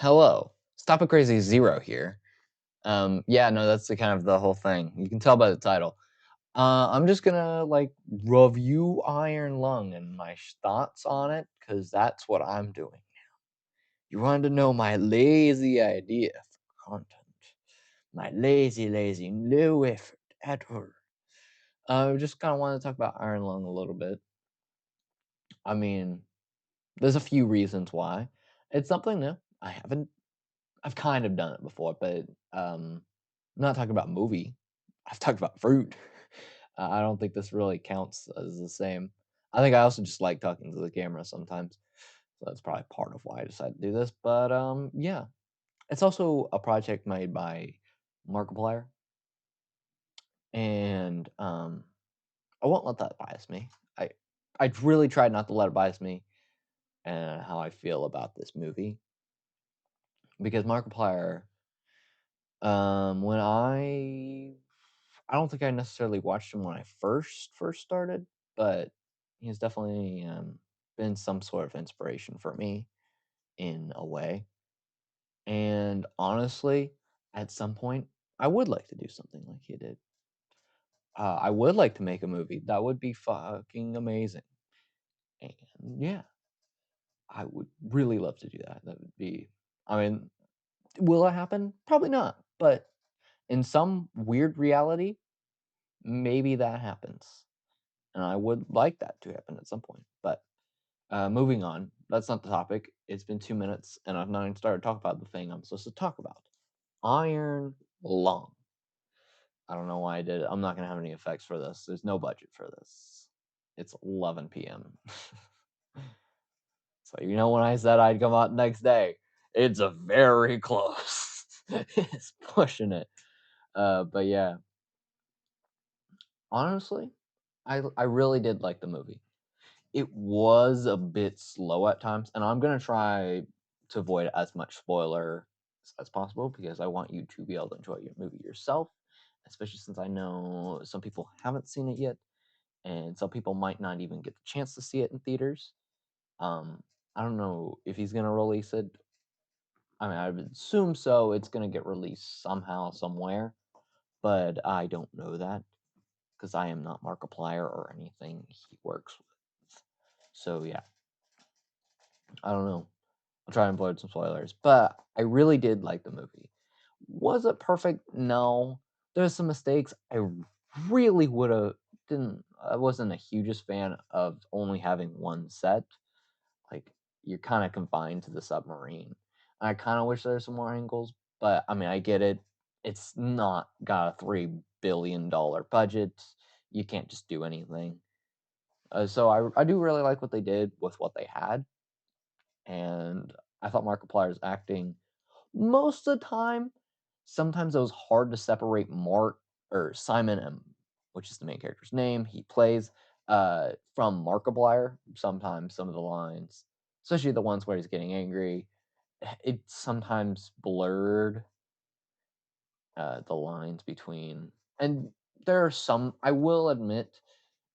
Hello. Stop a Crazy Zero here. Yeah, no, that's the kind of the whole thing. You can tell by the title. I'm just gonna like review Iron Lung and my thoughts on it, because that's what I'm doing. You wanted to know my lazy idea for content. My lazy, no effort at all. Just kind of want to talk about Iron Lung a little bit. I mean, there's a few reasons why. It's something new. I've kind of done it before, but I'm not talking about movie. I've talked about fruit. I don't think this really counts as the same. I think I also just like talking to the camera sometimes, so that's probably part of why I decided to do this. But yeah, it's also a project made by Markiplier, and I won't let that bias me. I I really tried not to let it bias me and how I feel about this movie because Markiplier. When I don't think I necessarily watched him when I first started, but he's definitely been some sort of inspiration for me in a way. And honestly, at some point, I would like to do something like he did. I would like to make a movie. That would be fucking amazing. And yeah, I would really love to do that. That would be. I mean, will it happen? Probably not. But in some weird reality, maybe that happens, and I would like that to happen at some point. But moving on, that's not the topic. It's been 2 minutes, and I've not even started to talk about the thing I'm supposed to talk about. Iron Lung. I don't know why I did it. I'm not gonna have any effects for this. There's no budget for this. It's 11 p.m. So you know when I said I'd come out next day, it's a very close. It's pushing it. But yeah, honestly, I really did like the movie. It was a bit slow at times, and I'm gonna try to avoid as much spoiler as possible because I want you to be able to enjoy your movie yourself, especially since I know some people haven't seen it yet, and some people might not even get the chance to see it in theaters. Um, I don't know if he's gonna release it. I mean, I would assume so. It's gonna get released somehow, somewhere, but I don't know that because I am not Markiplier or anything he works with. So yeah, I don't know. I'll try and avoid some spoilers, but I really did like the movie. Was it perfect? No. There's some mistakes. I really would have didn't I wasn't a hugest fan of only having one set. Like you're kind of confined to the submarine. I kind of wish there's some more angles, but I mean, I get it. It's not got a $3 billion budget. You can't just do anything. So I do really like what they did with what they had, and I thought Markiplier's acting most of the time. Sometimes it was hard to separate Mark or Simon M, which is the main character's name he plays, from Markiplier. Sometimes some of the lines, especially the ones where he's getting angry, it sometimes blurred the lines between. And there are some, I will admit,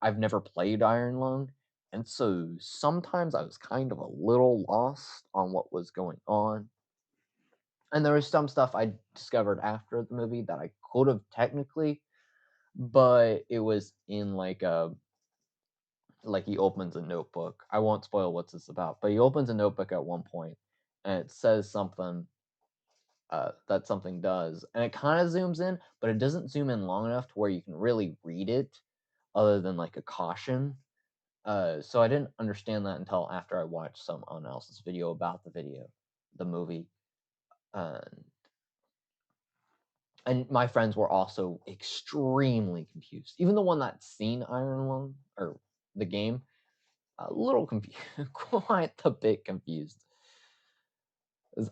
I've never played Iron Lung, and so sometimes I was kind of a little lost on what was going on. And there was some stuff I discovered after the movie that I could have technically, but it was in like he opens a notebook. I won't spoil what this about, but he opens a notebook at one point and it says something that something does, and it kind of zooms in, but it doesn't zoom in long enough to where you can really read it, other than like a caution. So I didn't understand that until after I watched someone else's video about the movie. Uh, and my friends were also extremely confused. Even the one that's seen Iron Lung or the game, a little confused, quite a bit confused.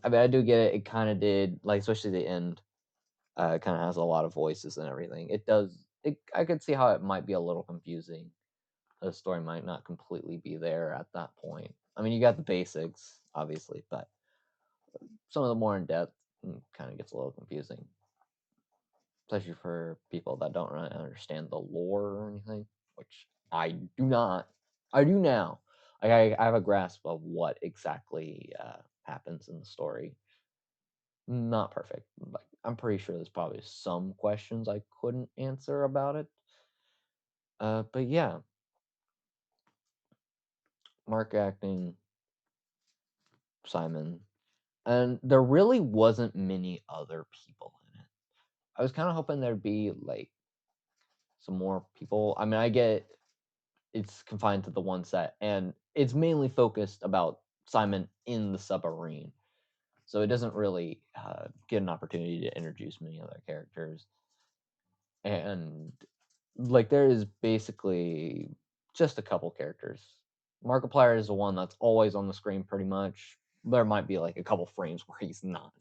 I mean, I do get it. It kind of did, like, especially the end. It kind of has a lot of voices and everything. It does. I could see how it might be a little confusing. The story might not completely be there at that point. I mean, you got the basics, obviously, but some of the more in depth kind of gets a little confusing, especially for people that don't really understand the lore or anything, which I do not. I do now. I have a grasp of what exactly happens in the story. not perfect. Like, I'm pretty sure there's probably some questions I couldn't answer about it. But yeah, Mark acting, Simon, and there really wasn't many other people in it. I was kind of hoping there'd be like some more people. I mean, I get it's confined to the one set, and it's mainly focused about Simon in the submarine, so it doesn't really get an opportunity to introduce many other characters. And like, there is basically just a couple characters. Markiplier is the one that's always on the screen pretty much. There might be like a couple frames where he's not.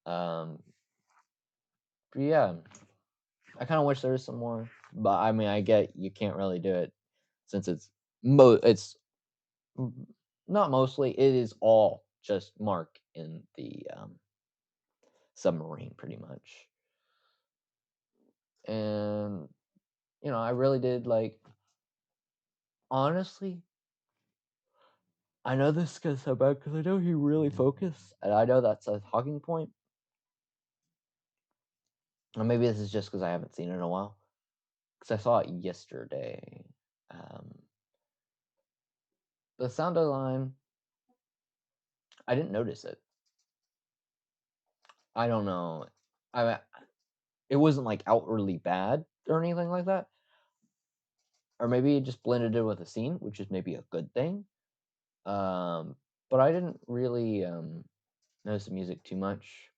Um, but yeah, I kind of wish there was some more, but I mean, I get you can't really do it since it's m- not mostly. It is all just Mark in the submarine, pretty much. And I really did like. Honestly, I know this is gonna sound bad because I know he really focused, and I know that's a talking point. Or maybe this is just because I haven't seen it in a while. Because I saw it yesterday. Um, the sound alarm, I didn't notice it. I don't know. I It wasn't like outwardly bad or anything like that. Or maybe it just blended in with the scene, which is maybe a good thing. Um, but I didn't really notice the music too much.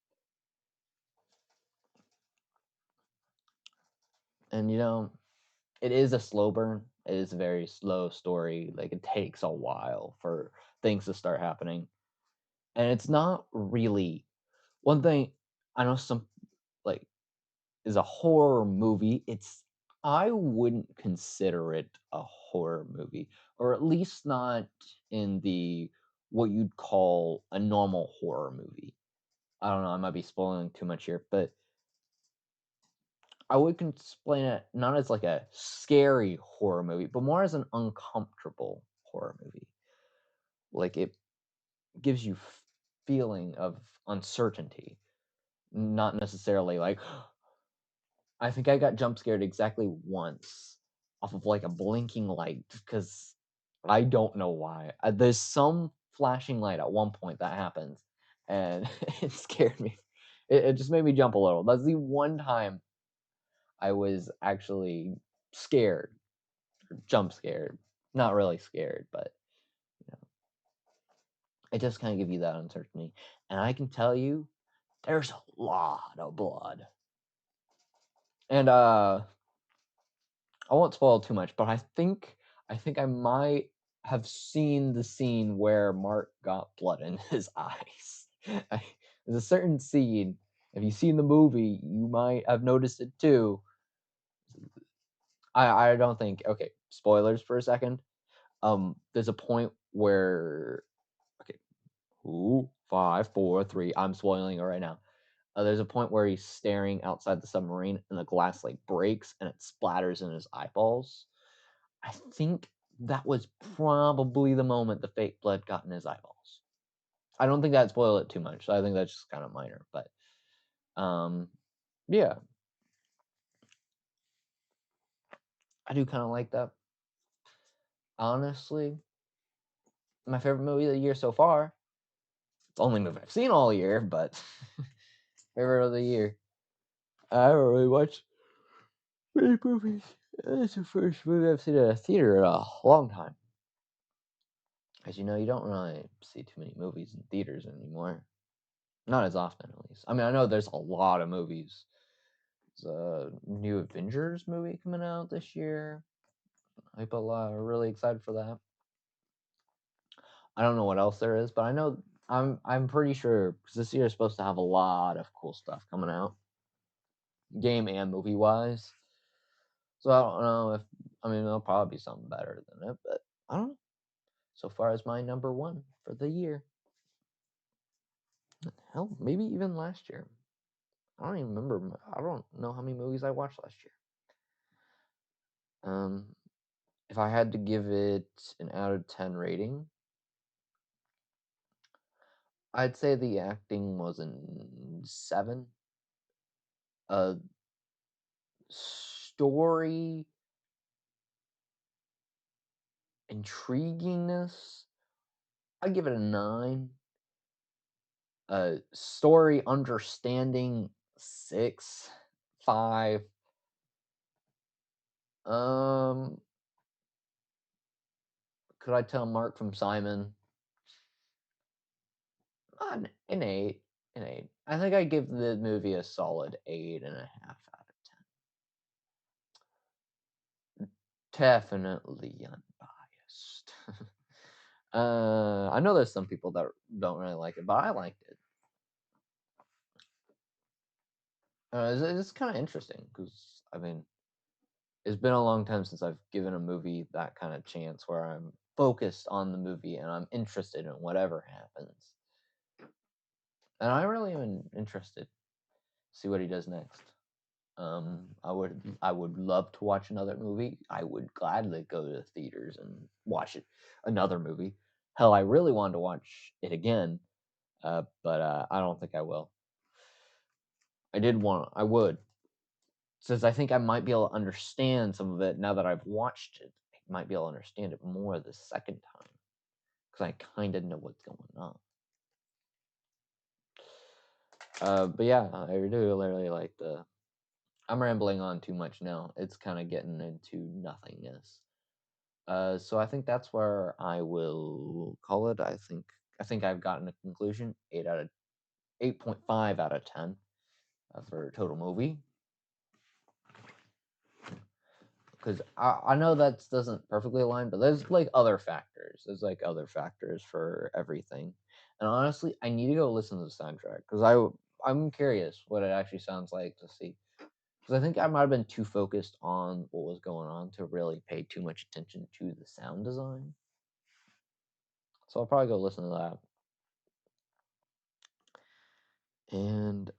And it is a slow burn. It is a very slow story. Like, it takes a while for things to start happening. And it's not really one thing I know some like is a horror movie. I wouldn't consider it a horror movie, or at least not in the what you'd call a normal horror movie. I don't know, I might be spoiling too much here, but I would explain it not as like a scary horror movie, but more as an uncomfortable horror movie. Like, it gives you feeling of uncertainty, not necessarily like I think I got jump scared exactly once off of like a blinking light because I don't know why. There's some flashing light at one point that happens, and it scared me. It just made me jump a little. That's the one time I was actually scared, or jump scared. Not really scared, but you know, it just kind of gives you that uncertainty. And I can tell you, there's a lot of blood. And I won't spoil too much, but I think I might have seen the scene where Mark got blood in his eyes. I, there's a certain scene. If you've seen the movie, you might have noticed it too. I don't think. Okay, spoilers for a second. There's a point where okay, ooh, 5, 4, 3. I'm spoiling it right now. There's a point where he's staring outside the submarine, and the glass like breaks, and it splatters in his eyeballs. I think that was probably the moment the fake blood got in his eyeballs. I don't think that spoiled it too much. So I think that's just kind of minor, but um, yeah, I do kind of like that. Honestly, my favorite movie of the year so far. It's the only movie I've seen all year, but favorite of the year. I don't really watch many movies. It's the first movie I've seen in a theater in a long time. As you know, you don't really see too many movies in theaters anymore. Not as often, at least. I mean, I know there's a lot of movies. There's a new Avengers movie coming out this year. People are really excited for that. I don't know what else there is, but I know I'm pretty sure because this year is supposed to have a lot of cool stuff coming out, game and movie wise. So I don't know if I mean there'll probably be something better than it, but I don't know. So far as my number one for the year, hell, maybe even last year. I don't even remember. I don't know how many movies I watched last year. Um, if I had to give it an out of 10 rating, I'd say the acting was in 7. Uh, story intriguingness, I'd give it a 9. Story understanding, 6. 5. Um, could I tell Mark from Simon? An 8. An 8. I think I'd give the movie a solid 8.5 out of 10. Definitely unbiased. I know there's some people that don't really like it, but I liked it. It's kind of interesting because I mean, it's been a long time since I've given a movie that kind of chance where I'm focused on the movie and I'm interested in whatever happens. And I really am interested to see what he does next. I would love to watch another movie. I would gladly go to the theaters and watch another movie. Hell, I really wanted to watch it again, but I don't think I will. I would, since I think I might be able to understand some of it now that I've watched it. I might be able to understand it more the second time because I kind of know what's going on. But yeah, I do literally like the. I'm rambling on too much now. It's kind of getting into nothingness. So I think that's where I will call it. I think I've gotten a conclusion. 8.5 out of 10 for total movie. Because I know that doesn't perfectly align, but there's like other factors. There's like other factors for everything. And honestly, I need to go listen to the soundtrack because I'm curious what it actually sounds like to see. Because I think I might have been too focused on what was going on to really pay too much attention to the sound design. So I'll probably go listen to that. And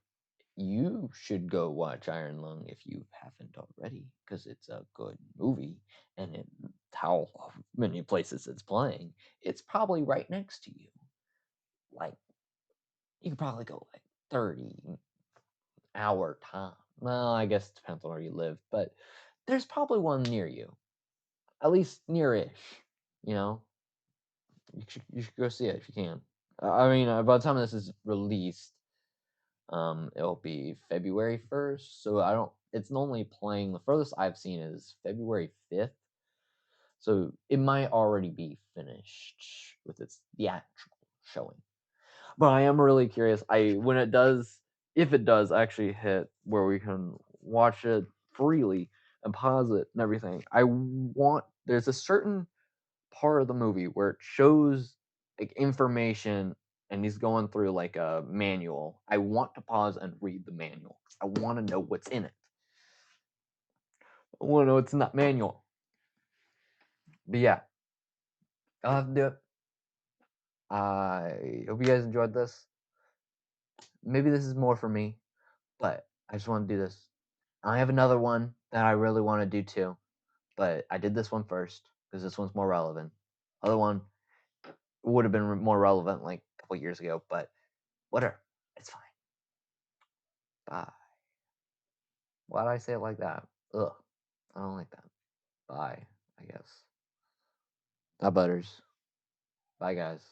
you should go watch Iron Lung if you haven't already, because it's a good movie, and how many places it's playing, it's probably right next to you. Like you could probably go like 30-hour time. Well, I guess it depends on where you live, but there's probably one near you, at least near-ish. You know, you should go see it if you can. I mean, by the time this is released, it'll be February 1st, so I don't. It's normally playing. The furthest I've seen is February 5th, so it might already be finished with its theatrical showing. But I am really curious. When it does, if it does actually hit where we can watch it freely and pause it and everything, I want. There's a certain part of the movie where it shows like information and he's going through like a manual. I want to pause and read the manual because I want to know what's in it. I want to know what's in that manual. But yeah, I'll have to do it. I hope you guys enjoyed this. Maybe this is more for me, but I just want to do this. I have another one that I really want to do too, but I did this one first because this one's more relevant. Other one would have been more relevant like a couple years ago, but whatever. It's fine. Bye. Why did I say it like that? Ugh. I don't like that. Bye, I guess. Not butters. Bye, guys.